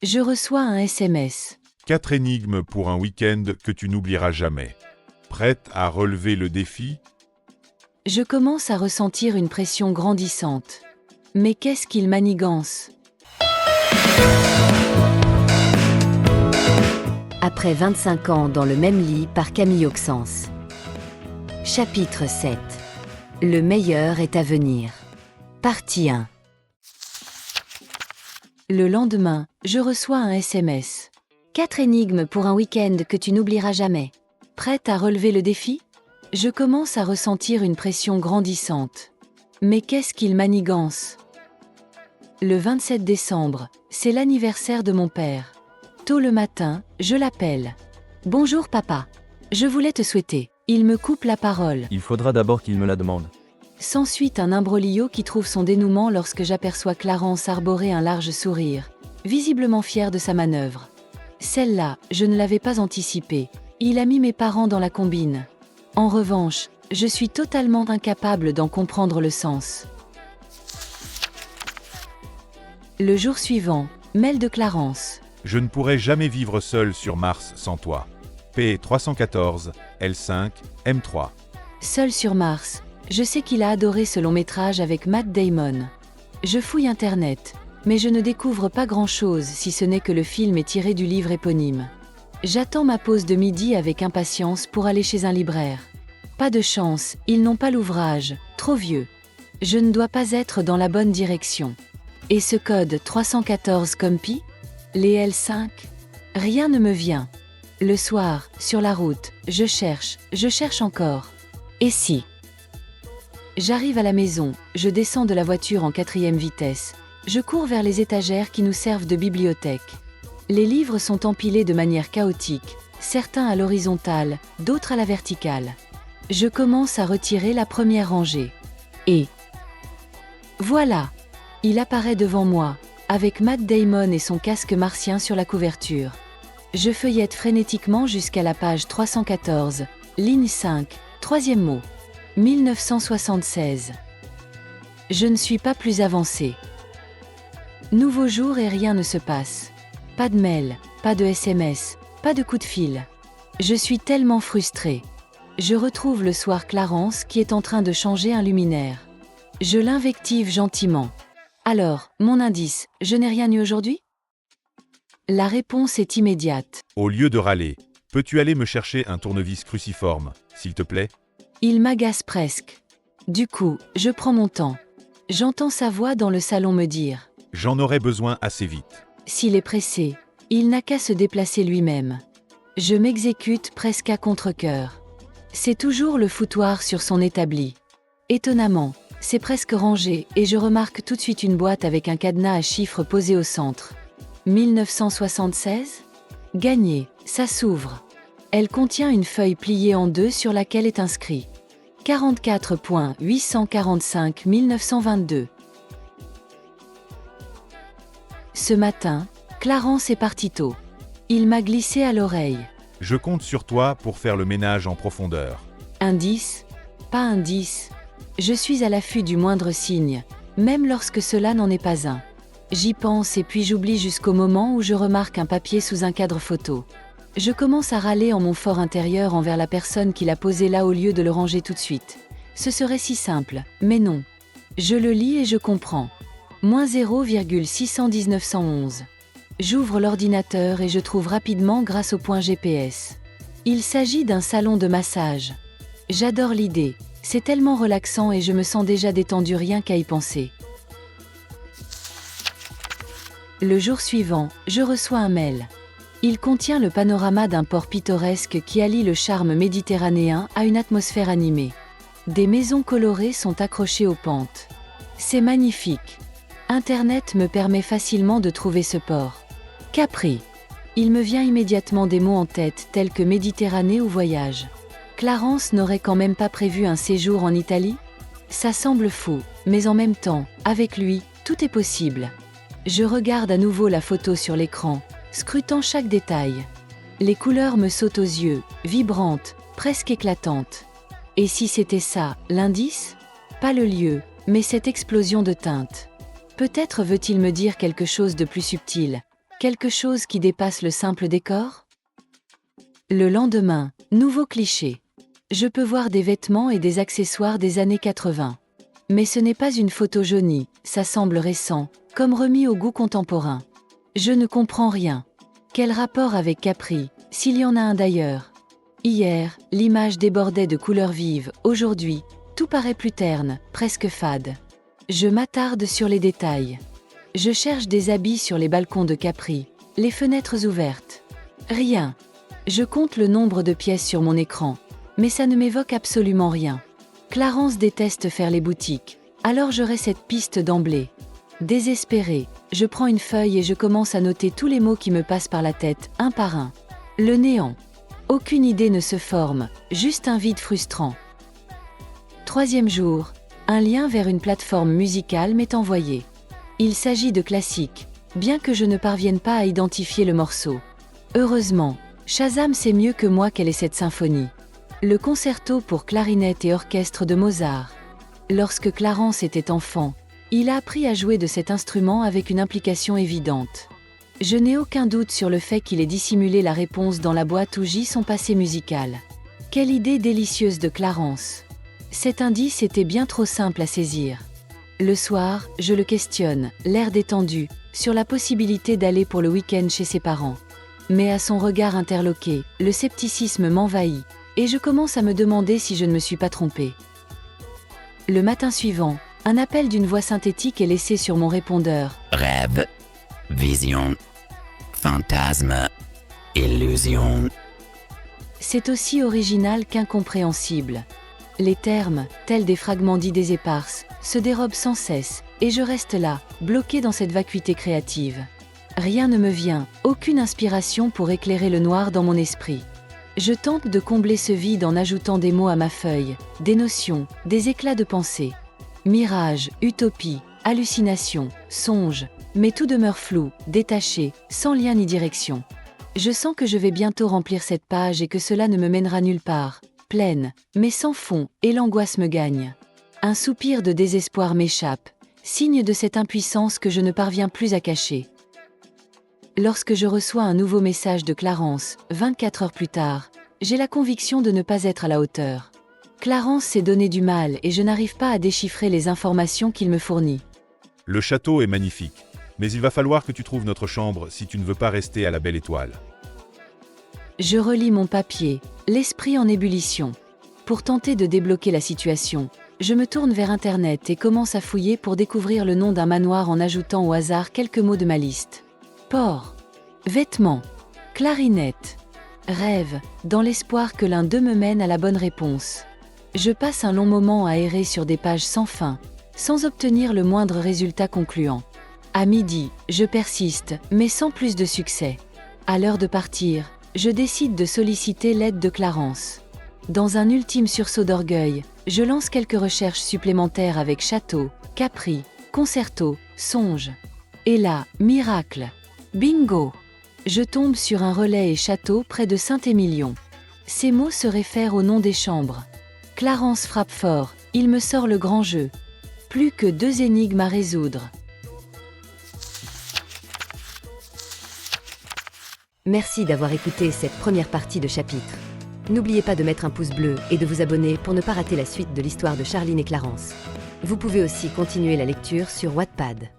Je reçois un SMS. 4 énigmes pour un week-end que tu n'oublieras jamais. Prête à relever le défi? Je commence à ressentir une pression grandissante. Mais qu'est-ce qu'il manigance? Après 25 ans dans le même lit par Camille Auxence. Chapitre 7. Le meilleur est à venir. Partie 1. Le lendemain, je reçois un SMS. 4 énigmes pour un week-end que tu n'oublieras jamais. Prête à relever le défi? Je commence à ressentir une pression grandissante. Mais qu'est-ce qu'il manigance? Le 27 décembre, c'est l'anniversaire de mon père. Tôt le matin, je l'appelle. Bonjour papa. Je voulais te souhaiter. Il me coupe la parole. Il faudra d'abord qu'il me la demande. S'ensuit un imbroglio qui trouve son dénouement lorsque j'aperçois Clarence arborer un large sourire, visiblement fier de sa manœuvre. Celle-là, je ne l'avais pas anticipée. Il a mis mes parents dans la combine. En revanche, je suis totalement incapable d'en comprendre le sens. Le jour suivant, mail de Clarence. Je ne pourrai jamais vivre seul sur Mars sans toi. P314, L5, M3. Seul sur Mars, je sais qu'il a adoré ce long métrage avec Matt Damon. Je fouille Internet, mais je ne découvre pas grand-chose si ce n'est que le film est tiré du livre éponyme. J'attends ma pause de midi avec impatience pour aller chez un libraire. Pas de chance, ils n'ont pas l'ouvrage, trop vieux. Je ne dois pas être dans la bonne direction. Et ce code 314 Compi? Les L5? Rien ne me vient. Le soir, sur la route, je cherche encore. Et si? J'arrive à la maison, je descends de la voiture en 4e vitesse. Je cours vers les étagères qui nous servent de bibliothèque. Les livres sont empilés de manière chaotique, certains à l'horizontale, d'autres à la verticale. Je commence à retirer la première rangée. Et voilà! Il apparaît devant moi, avec Matt Damon et son casque martien sur la couverture. Je feuillette frénétiquement jusqu'à la page 314, ligne 5, troisième mot. 1976. Je ne suis pas plus avancé. Nouveau jour et rien ne se passe. Pas de mail, pas de SMS, pas de coup de fil. Je suis tellement frustré. Je retrouve le soir Clarence qui est en train de changer un luminaire. Je l'invective gentiment. Alors, mon indice, je n'ai rien eu aujourd'hui? La réponse est immédiate. Au lieu de râler, peux-tu aller me chercher un tournevis cruciforme, s'il te plaît? Il m'agace presque. Du coup, je prends mon temps. J'entends sa voix dans le salon me dire. J'en aurai besoin assez vite. S'il est pressé, il n'a qu'à se déplacer lui-même. Je m'exécute presque à contre-cœur. C'est toujours le foutoir sur son établi. Étonnamment, c'est presque rangé et je remarque tout de suite une boîte avec un cadenas à chiffres posé au centre. 1976? Gagné, ça s'ouvre. Elle contient une feuille pliée en deux sur laquelle est inscrit 44.845-1922. Ce matin, Clarence est parti tôt. Il m'a glissé à l'oreille. Je compte sur toi pour faire le ménage en profondeur. Indice? Pas indice. Je suis à l'affût du moindre signe, même lorsque cela n'en est pas un. J'y pense et puis j'oublie jusqu'au moment où je remarque un papier sous un cadre photo. Je commence à râler en mon fort intérieur envers la personne qui l'a posé là au lieu de le ranger tout de suite. Ce serait si simple, mais non. Je le lis et je comprends. Moins 0,619111. J'ouvre l'ordinateur et je trouve rapidement grâce au point GPS. Il s'agit d'un salon de massage. J'adore l'idée, c'est tellement relaxant et je me sens déjà détendu rien qu'à y penser. Le jour suivant, je reçois un mail. Il contient le panorama d'un port pittoresque qui allie le charme méditerranéen à une atmosphère animée. Des maisons colorées sont accrochées aux pentes. C'est magnifique. Internet me permet facilement de trouver ce port. Capri. Il me vient immédiatement des mots en tête tels que Méditerranée ou voyage. Clarence n'aurait quand même pas prévu un séjour en Italie? Ça semble fou, mais en même temps, avec lui, tout est possible. Je regarde à nouveau la photo sur l'écran, scrutant chaque détail. Les couleurs me sautent aux yeux, vibrantes, presque éclatantes. Et si c'était ça, l'indice? Pas le lieu, mais cette explosion de teintes. Peut-être veut-il me dire quelque chose de plus subtil. Quelque chose qui dépasse le simple décor? Le lendemain, nouveau cliché. Je peux voir des vêtements et des accessoires des années 80. Mais ce n'est pas une photo jaunie, ça semble récent, comme remis au goût contemporain. Je ne comprends rien. Quel rapport avec Capri, s'il y en a un d'ailleurs? Hier, l'image débordait de couleurs vives, aujourd'hui, tout paraît plus terne, presque fade. Je m'attarde sur les détails. Je cherche des habits sur les balcons de Capri, les fenêtres ouvertes. Rien. Je compte le nombre de pièces sur mon écran, mais ça ne m'évoque absolument rien. Clarence déteste faire les boutiques, alors j'aurai cette piste d'emblée. Désespéré, je prends une feuille et je commence à noter tous les mots qui me passent par la tête, un par un. Le néant. Aucune idée ne se forme, juste un vide frustrant. 3e jour, un lien vers une plateforme musicale m'est envoyé. Il s'agit de classique, bien que je ne parvienne pas à identifier le morceau. Heureusement, Shazam sait mieux que moi quelle est cette symphonie. Le concerto pour clarinette et orchestre de Mozart. Lorsque Clarence était enfant, il a appris à jouer de cet instrument avec une implication évidente. Je n'ai aucun doute sur le fait qu'il ait dissimulé la réponse dans la boîte où gît son passé musical. Quelle idée délicieuse de Clarence! Cet indice était bien trop simple à saisir. Le soir, je le questionne, l'air détendu, sur la possibilité d'aller pour le week-end chez ses parents. Mais à son regard interloqué, le scepticisme m'envahit, et je commence à me demander si je ne me suis pas trompée. Le matin suivant, un appel d'une voix synthétique est laissé sur mon répondeur. Rêve, vision, fantasme, illusion. C'est aussi original qu'incompréhensible. Les termes, tels des fragments d'idées éparses, se dérobent sans cesse, et je reste là, bloqué dans cette vacuité créative. Rien ne me vient, aucune inspiration pour éclairer le noir dans mon esprit. Je tente de combler ce vide en ajoutant des mots à ma feuille, des notions, des éclats de pensée. Mirage, utopie, hallucination, songe, mais tout demeure flou, détaché, sans lien ni direction. Je sens que je vais bientôt remplir cette page et que cela ne me mènera nulle part, pleine, mais sans fond, et l'angoisse me gagne. Un soupir de désespoir m'échappe, signe de cette impuissance que je ne parviens plus à cacher. Lorsque je reçois un nouveau message de Clarence, 24 heures plus tard, j'ai la conviction de ne pas être à la hauteur. Clarence s'est donné du mal et je n'arrive pas à déchiffrer les informations qu'il me fournit. Le château est magnifique, mais il va falloir que tu trouves notre chambre si tu ne veux pas rester à la Belle Étoile. Je relis mon papier, l'esprit en ébullition. Pour tenter de débloquer la situation, je me tourne vers Internet et commence à fouiller pour découvrir le nom d'un manoir en ajoutant au hasard quelques mots de ma liste. Port, vêtements, clarinette, rêve, dans l'espoir que l'un d'eux me mène à la bonne réponse. Je passe un long moment à errer sur des pages sans fin, sans obtenir le moindre résultat concluant. À midi, je persiste, mais sans plus de succès. À l'heure de partir, je décide de solliciter l'aide de Clarence. Dans un ultime sursaut d'orgueil, je lance quelques recherches supplémentaires avec château, Capri, concerto, songe. Et là, miracle! Bingo! Je tombe sur un relais et château près de Saint-Émilion. Ces mots se réfèrent au nom des chambres. Clarence frappe fort, il me sort le grand jeu. Plus que 2 énigmes à résoudre. Merci d'avoir écouté cette première partie de chapitre. N'oubliez pas de mettre un pouce bleu et de vous abonner pour ne pas rater la suite de l'histoire de Charline et Clarence. Vous pouvez aussi continuer la lecture sur Wattpad.